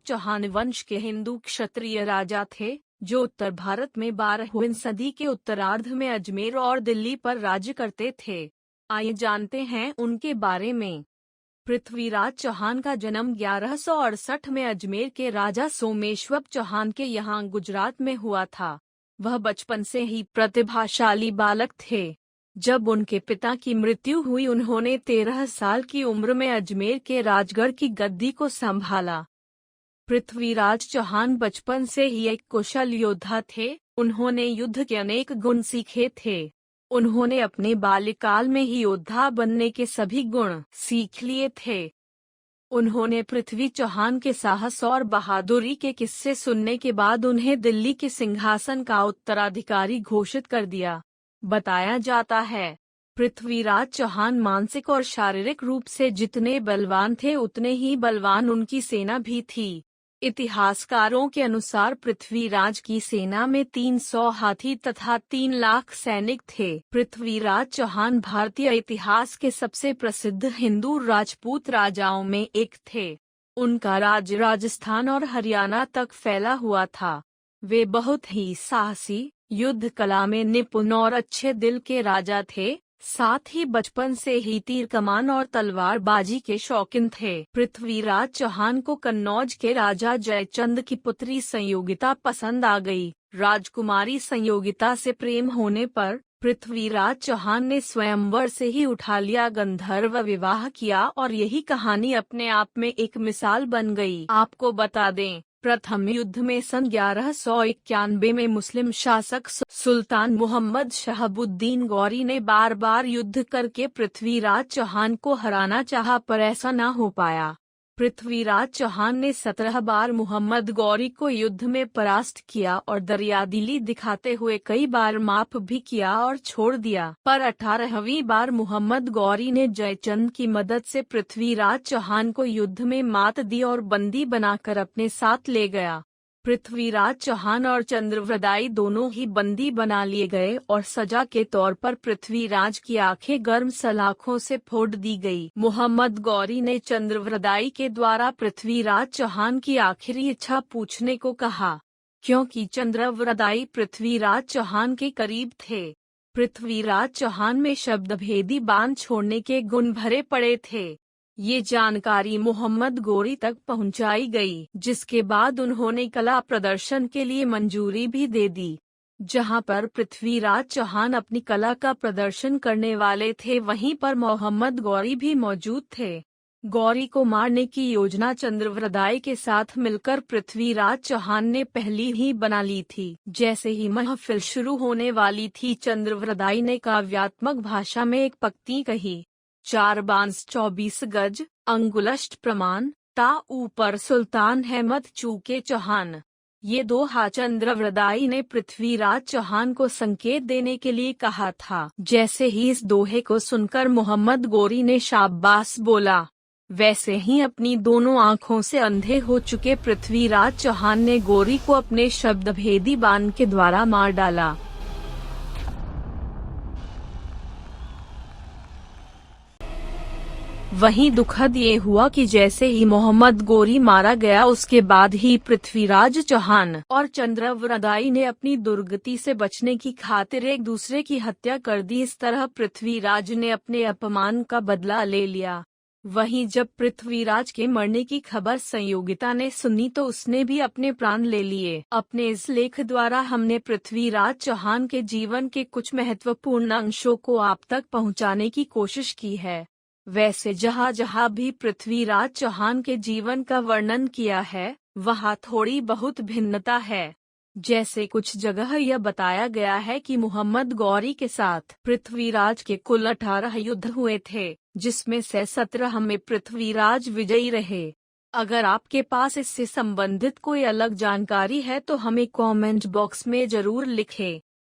चौहान वंश के हिंदू क्षत्रिय राजा थे, जो उत्तर भारत में 12वीं सदी के उत्तरार्ध में अजमेर और दिल्ली पर राज्य करते थे। आइए जानते हैं उनके बारे में। पृथ्वीराज चौहान का जन्म 1168 में अजमेर के राजा सोमेश्वर चौहान के यहाँ गुजरात में हुआ था। वह बचपन से ही प्रतिभाशाली बालक थे। जब उनके पिता की मृत्यु हुई, उन्होंने 13 साल की उम्र में अजमेर के राजगढ़ की गद्दी को संभाला। पृथ्वीराज चौहान बचपन से ही एक कुशल योद्धा थे। उन्होंने युद्ध के अनेक गुण सीखे थे। उन्होंने अपने बाल्यकाल में ही योद्धा बनने के सभी गुण सीख लिए थे। उन्होंने पृथ्वी चौहान के साहस और बहादुरी के किस्से सुनने के बाद उन्हें दिल्ली के सिंहासन का उत्तराधिकारी घोषित कर दिया। बताया जाता है, पृथ्वीराज चौहान मानसिक और शारीरिक रूप से जितने बलवान थे, उतने ही बलवान उनकी सेना भी थी। इतिहासकारों के अनुसार पृथ्वीराज की सेना में 300 हाथी तथा 3 लाख सैनिक थे। पृथ्वीराज चौहान भारतीय इतिहास के सबसे प्रसिद्ध हिंदू राजपूत राजाओं में एक थे। उनका राज राजस्थान और हरियाणा तक फैला हुआ था। वे बहुत ही साहसी, युद्ध कला में निपुण और अच्छे दिल के राजा थे। साथ ही बचपन से ही तीर कमान और तलवारबाजी के शौकीन थे। पृथ्वीराज चौहान को कन्नौज के राजा जयचंद की पुत्री संयोगिता पसंद आ गई। राजकुमारी संयोगिता से प्रेम होने पर पृथ्वीराज चौहान ने स्वयंवर से ही उठा लिया, गंधर्व विवाह किया और यही कहानी अपने आप में एक मिसाल बन गई। आपको बता दें, प्रथम युद्ध में सन 1191 में मुस्लिम शासक सुल्तान मोहम्मद शहाबुद्दीन गौरी ने बार बार युद्ध करके पृथ्वीराज चौहान को हराना चाहा, पर ऐसा न हो पाया। पृथ्वीराज चौहान ने 17 बार मोहम्मद गौरी को युद्ध में परास्त किया और दरियादिली दिखाते हुए कई बार माफ भी किया और छोड़ दिया, पर 18वीं बार मोहम्मद गौरी ने जयचंद की मदद से पृथ्वीराज चौहान को युद्ध में मात दी और बंदी बनाकर अपने साथ ले गया। पृथ्वीराज चौहान और चंद्रवृदाई दोनों ही बंदी बना लिए गए और सजा के तौर पर पृथ्वीराज की आंखें गर्म सलाखों से फोड़ दी गई। मोहम्मद गौरी ने चंद्रवृदाई के द्वारा पृथ्वीराज चौहान की आखिरी इच्छा पूछने को कहा, क्योंकि चंद्रवृदाई पृथ्वीराज चौहान के करीब थे। पृथ्वीराज चौहान में शब्दभेदी बाण छोड़ने के गुण भरे पड़े थे। ये जानकारी मोहम्मद गौरी तक पहुंचाई गई, जिसके बाद उन्होंने कला प्रदर्शन के लिए मंजूरी भी दे दी। जहां पर पृथ्वीराज चौहान अपनी कला का प्रदर्शन करने वाले थे, वहीं पर मोहम्मद गौरी भी मौजूद थे। गौरी को मारने की योजना चंद्रवृदाई के साथ मिलकर पृथ्वीराज चौहान ने पहली ही बना ली थी। जैसे ही महफिल शुरू होने वाली थी, चंद्रवृदाई ने काव्यात्मक भाषा में एक पंक्ति कही, 4 बांस 24 गज, अंगुलष्ट प्रमाण, ता ऊपर सुल्तान है मत चूके चौहान। ये दोहा चंद्रवृदाई ने पृथ्वीराज चौहान को संकेत देने के लिए कहा था। जैसे ही इस दोहे को सुनकर मोहम्मद गौरी ने शाबाश बोला, वैसे ही अपनी दोनों आंखों से अंधे हो चुके पृथ्वीराज चौहान ने गौरी को अपने शब्दभेदी बाण के द्वारा मार डाला। वहीं दुखद ये हुआ कि जैसे ही मोहम्मद गौरी मारा गया, उसके बाद ही पृथ्वीराज चौहान और चंद्रवृदाई ने अपनी दुर्गति से बचने की खातिर एक दूसरे की हत्या कर दी। इस तरह पृथ्वीराज ने अपने अपमान का बदला ले लिया। वहीं जब पृथ्वीराज के मरने की खबर संयोगिता ने सुनी, तो उसने भी अपने प्राण ले लिए। अपने इस लेख द्वारा हमने पृथ्वीराज चौहान के जीवन के कुछ महत्वपूर्ण अंशों को आप तक पहुंचाने की कोशिश की है। वैसे जहाँ जहाँ भी पृथ्वीराज चौहान के जीवन का वर्णन किया है, वहाँ थोड़ी बहुत भिन्नता है। जैसे कुछ जगह यह बताया गया है कि मोहम्मद गौरी के साथ पृथ्वीराज के कुल 18 युद्ध हुए थे, जिसमें से 17 में पृथ्वीराज विजयी रहे। अगर आपके पास इससे संबंधित कोई अलग जानकारी है तो हमें कमेंट बॉक्स में जरूर लिखें।